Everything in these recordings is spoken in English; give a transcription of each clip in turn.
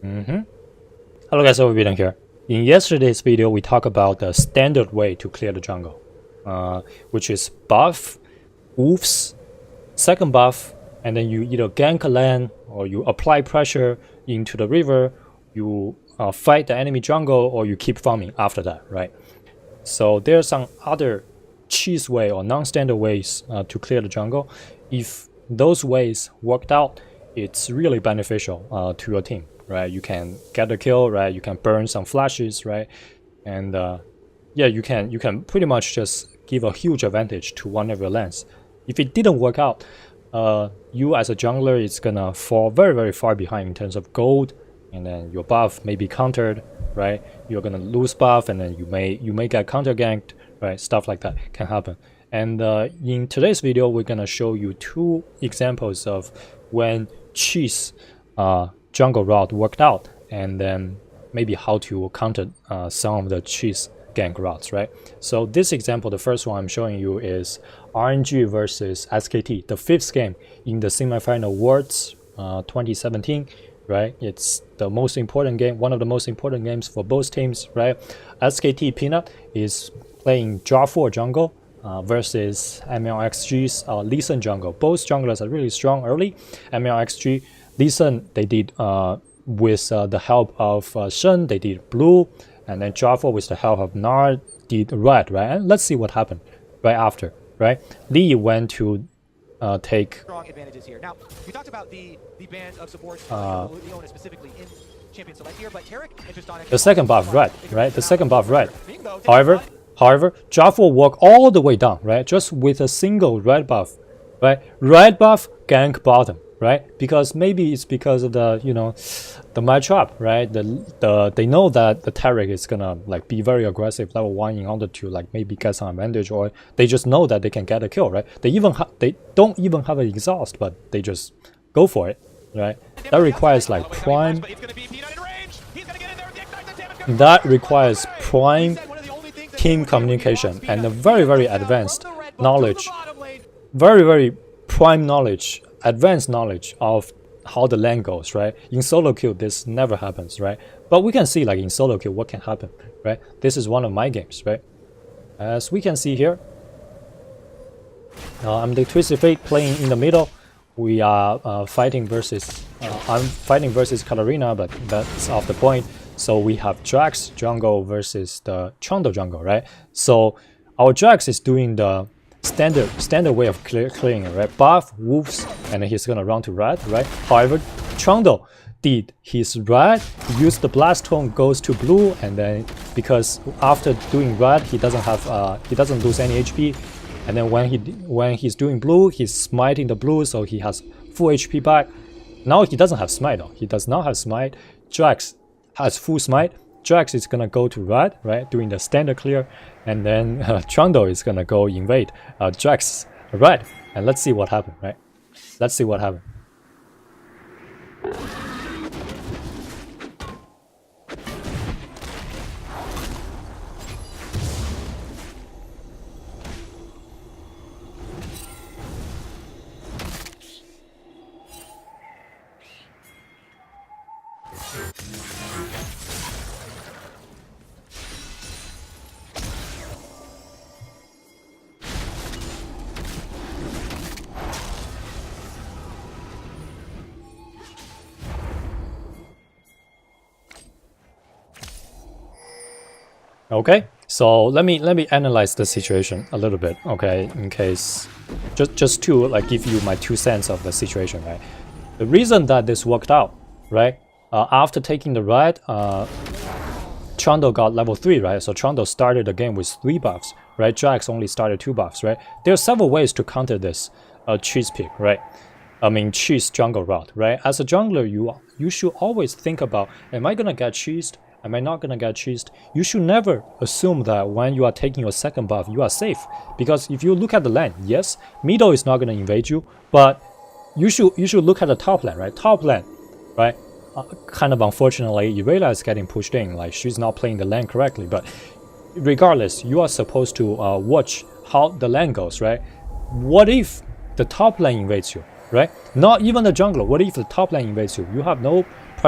Hello guys, OverBidden here. In yesterday's video, we talked about the standard way to clear the jungle, which is buff, wolves, second buff, and then you either gank a lane or you apply pressure into the river, you fight the enemy jungle, or you keep farming after that, right? So there are some other cheese way or non-standard ways to clear the jungle. If those ways worked out, it's really beneficial to your team, right? You can get a kill, right? You can burn some flashes, right? And yeah, you can pretty much just give a huge advantage to one of your lanes. If it didn't work out, you as a jungler is gonna fall very, very far behind in terms of gold, and then your buff may be countered, right? You're gonna lose buff, and then you may get counter ganked, right? Stuff like that can happen. And in today's video, we're gonna show you two examples of when cheese jungle route worked out, and then maybe how to counter some of the cheese gank routes, right? So this example, the first one I'm showing you is RNG versus SKT, the 5th game in the semifinal Worlds 2017, right? It's the most important game, one of the most important games for both teams, right? SKT Peanut is playing Jar 4 jungle versus MLXG's Lee Sin jungle. Both junglers are really strong early. MLXG, Lee Sin, they did with the help of Shen, they did blue, and then Jar 4 with the help of Nar did red, right? And let's see what happened right after, right? Lee went to take strong advantages here. Now, we talked about the band of supports, Leona specifically in Champion Select here, but Tarek, the second buff red, right? The second buff red. However, Jar 4 walked all the way down, right? Just with a single red buff, right? Red buff gank bottom, right? Because maybe it's because of the the matchup, right? They know that the Tarek is gonna like be very aggressive level 1 in order to like maybe get some advantage, or they just know that they can get a kill, right? They don't even have an exhaust, but they just go for it, right? That requires like prime. That requires prime team communication and a very, very advanced knowledge, very prime knowledge, advanced knowledge of how the lane goes, right? In solo queue, this never happens, right? But we can see like in solo queue what can happen, right? This is one of my games, right? As we can see here, I'm the Twisted Fate playing in the middle. We are fighting versus, I'm fighting versus Katarina, but that's off the point. So we have Drax jungle versus the Trundle jungle, right? So our Drax is doing the standard way of clearing it, right? Buff, wolves, and then he's gonna run to red, right? However, Trundle did his red, used the blast tone, goes to blue, and then because after doing red, he doesn't lose any HP, and then when he's doing blue, he's smiting the blue, so he has full HP back. Now he doesn't have smite though. He does not have smite. Drax has full smite. Drax is gonna go to red, right, doing the standard clear, and then Trundle is gonna go invade Drax red, and let's see what happened, right? Let's see what happened. Okay, so let me analyze the situation a little bit, okay, in case just to like give you my 2 cents of the situation, right? The reason that this worked out, right? After taking the red, Trundle got level 3, right? So Trundle started the game with 3 buffs, right? Drax only started 2 buffs, right? There are several ways to counter this cheese pick, right? I mean cheese jungle route, right? As a jungler, you should always think about, am I gonna get cheesed? Am I not gonna get cheesed? You should never assume that when you are taking your second buff, you are safe. Because if you look at the lane, yes, middle is not gonna invade you, but you should look at the top lane, right? Top lane, right? Kind of unfortunately, Irelia is getting pushed in, like she's not playing the lane correctly. But regardless, you are supposed to watch how the lane goes, right? What if the top lane invades you, right? Not even the jungler. What if the top lane invades you? You have no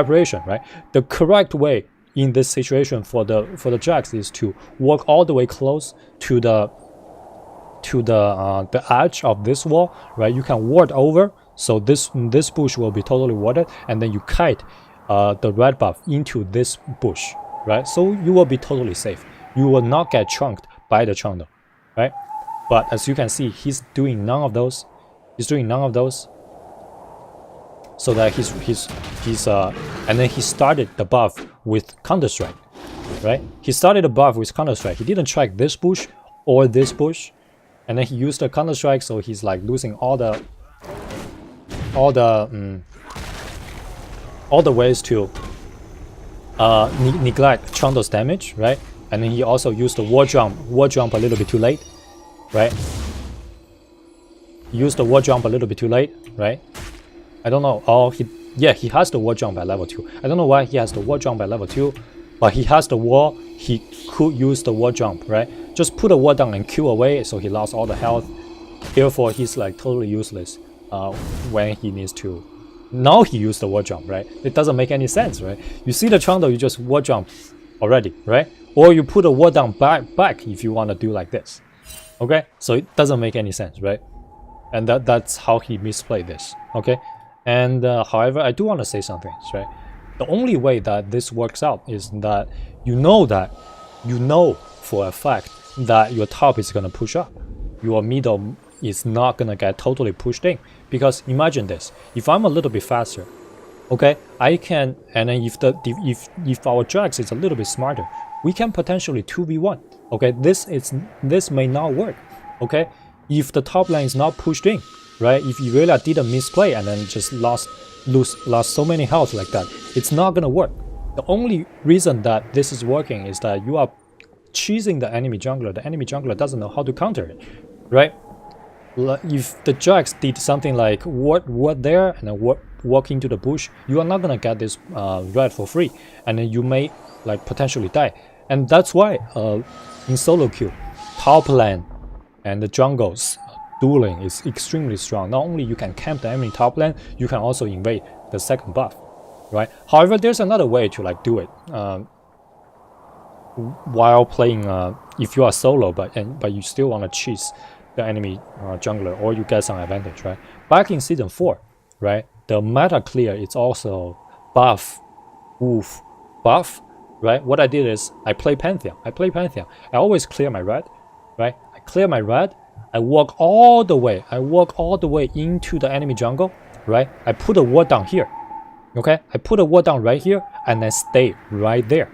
preparation, right? The correct way in this situation for the Jax is to walk all the way close to the edge of this wall, right? You can ward over, so this bush will be totally warded, and then you kite the red buff into this bush, right? So you will be totally safe. You will not get chunked by the Chando, right? But as you can see, he's doing none of those. He's doing none of those. So that and then he started the buff with Counter Strike, right? He started the buff with Counter Strike. He didn't track this bush or this bush, and then he used the Counter Strike, so he's like losing all the ways to neglect Chando's damage, right? And then he also used the wall jump a little bit too late, right? He used the wall jump a little bit too late, right? I don't know. Oh, he has the wall jump at level 2. I don't know why he has the wall jump at level 2, but he has the wall. He could use the wall jump, right? Just put the wall down and Q away, so he lost all the health. Therefore, he's like totally useless when he needs to. Now he used the wall jump, right? It doesn't make any sense, right? You see the Chando, you just wall jump already, right? Or you put a wall down back if you want to do like this. Okay, so it doesn't make any sense, right? And that's how he misplayed this. Okay. And however, I do want to say something, right? The only way that this works out is that you know for a fact that your top is going to push up. Your middle is not going to get totally pushed in. Because imagine this, if I'm a little bit faster, okay, I can, and then if our Jax is a little bit smarter, we can potentially 2v1. Okay, this may not work. Okay, if the top lane is not pushed in, right? If you really did a misplay and then just lost so many health like that, it's not gonna work. The only reason that this is working is that you are cheesing the enemy jungler. The enemy jungler doesn't know how to counter it, right? If the Jax did something like ward there and then walk into the bush, you are not gonna get this red for free, and then you may like potentially die. And that's why in solo queue, top lane and the jungles dueling is extremely strong. Not only you can camp the enemy top lane, you can also invade the second buff, right? However, there's another way to like do it while playing. If you are solo, but you still want to cheese the enemy jungler, or you get some advantage, right? Back in season 4, right, the meta clear is also buff, woof, buff, right? What I did is I play Pantheon. I always clear my red, right? I clear my red. I walk all the way into the enemy jungle, right? I put a ward down here, okay? I put a ward down right here, and I stay right there.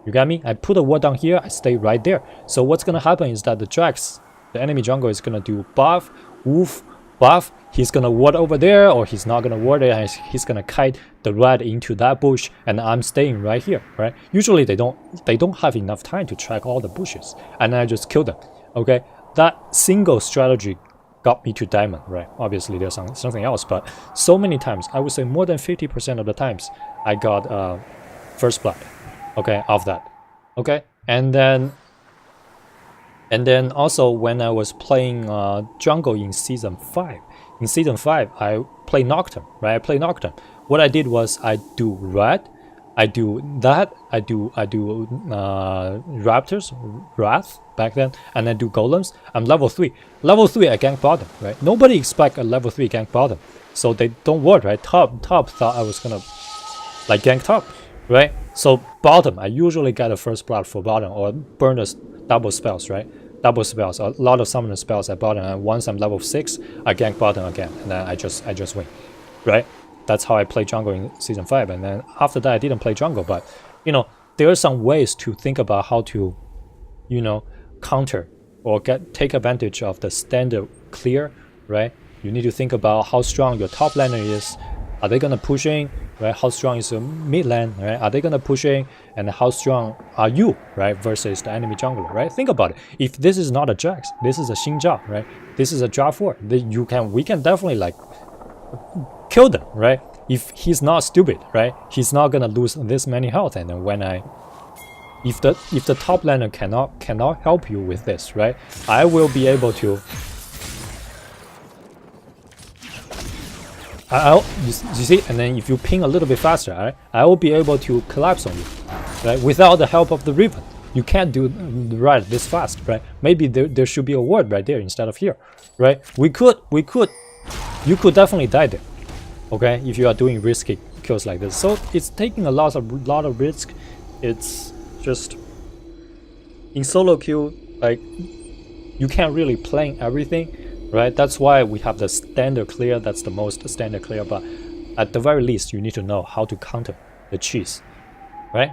You got me? I put a ward down here, I stay right there. So what's gonna happen is that the Jax, the enemy jungle, is gonna do buff, woof, buff. He's gonna ward over there, or he's not gonna ward it, and he's gonna kite the red into that bush, and I'm staying right here, right? Usually they don't have enough time to track all the bushes, and I just kill them, okay? That single strategy got me to diamond, right? Obviously there's something else, but so many times, I would say more than 50% of the times, I got first blood, okay, of that, okay? And then also when I was playing jungle in season 5, I play Nocturne, right? I play Nocturne. What I did was I do red, I do Raptors, Wrath back then, and then do Golems. I'm level 3. Level 3 I gank bottom, right? Nobody expect a level 3 gank bottom, so they don't work, right? Top thought I was gonna like gank top, right? So bottom, I usually get a first blood for bottom, or burn the double spells, right? Double spells, a lot of summoner spells at bottom, and once I'm level 6, I gank bottom again, and then I just win, right? That's how I play jungle in season 5, and then after that I didn't play jungle. But you know, there are some ways to think about how to, you know, counter or take advantage of the standard clear, right? You need to think about how strong your top laner is. Are they gonna push in, right? How strong is your mid lane, right? Are they gonna push in, and how strong are you, right? Versus the enemy jungler, right? Think about it. If this is not a Jax, this is a Xingjiao, right? This is a Jia 4. We can definitely like kill them, right? If he's not stupid, right? He's not gonna lose this many health. And then when if the top laner cannot help you with this, right? I will be able to you see, and then if you ping a little bit faster, right, I will be able to collapse on you, right, without the help of the ribbon. You can't do right this fast, right? Maybe there should be a word right there instead of here, right? You could definitely die there, okay, if you are doing risky kills like this. So it's taking a lot of risk. It's just in solo queue, like you can't really plan everything, right? That's why we have the standard clear. That's the most standard clear, but at the very least you need to know how to counter the cheese, right?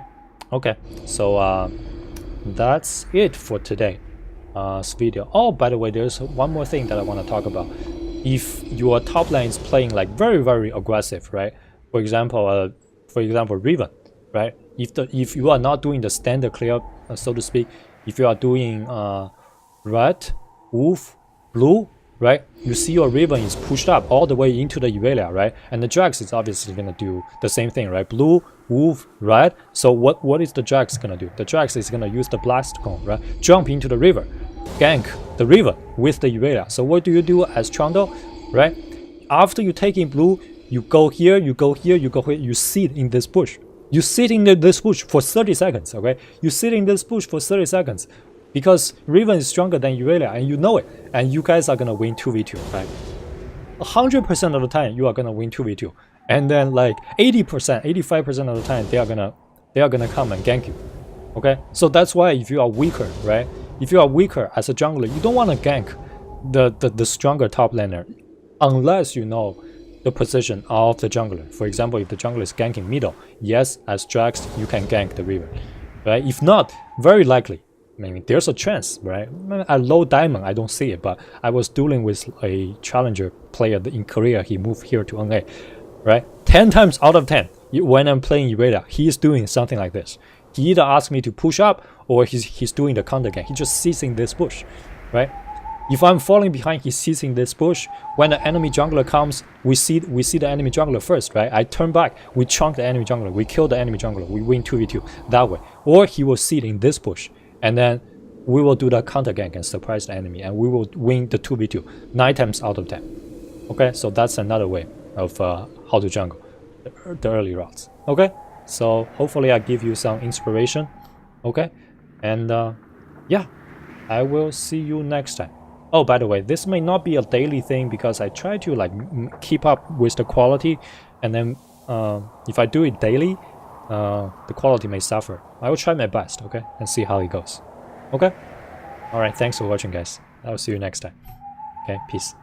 Okay, so that's it for today video. Oh, by the way, there's one more thing that I want to talk about. If your top lane is playing like very aggressive, right? For example Riven, right? If you are not doing the standard clear, so to speak, if you are doing red, wolf, blue, right? You see your Riven is pushed up all the way into the Irelia, right? And the Jax is obviously gonna do the same thing, right? Blue, wolf, red. So what is the Jax gonna do? The Jax is gonna use the blast cone, right? Jump into the river, gank the river with the Irelia. So what do you do as Trundle, right? After you take in blue, you go here, you go here, you go here, you sit in this bush. You sit in this bush for 30 seconds, okay? You sit in this bush for 30 seconds because Riven is stronger than Irelia and you know it. And you guys are gonna win 2v2, right? 100% of the time you are gonna win 2v2. And then like 80%, 85% of the time they are gonna come and gank you. Okay? So that's why if you are weaker, right? If you are weaker as a jungler, you don't want to gank the stronger top laner unless you know the position of the jungler. For example, if the jungler is ganking middle, yes, as Jax, you can gank the river, right? If not, very likely, I mean, there's a chance, right? At low diamond, I don't see it, but I was dueling with a challenger player in Korea. He moved here to NA, right? 10 times out of 10, when I'm playing Irelia, he's doing something like this. He either asks me to push up or he's doing the counter gank. He just sits in this bush, right? If I'm falling behind, he sits in this bush. When the enemy jungler comes, we see the enemy jungler first, right? I turn back, we chunk the enemy jungler, we kill the enemy jungler, we win 2v2 that way. Or he will sit in this bush, and then we will do the counter gank and surprise the enemy, and we will win the 2v2 9 times out of 10. Okay, so that's another way of how to jungle the early routes. Okay, so hopefully I give you some inspiration. Okay, and yeah, I will see you next time. Oh, by the way, this may not be a daily thing because I try to like keep up with the quality, and then if I do it daily, the quality may suffer. I will try my best, okay, and see how it goes. Okay, all right, thanks for watching, guys. I will see you next time. Okay, peace.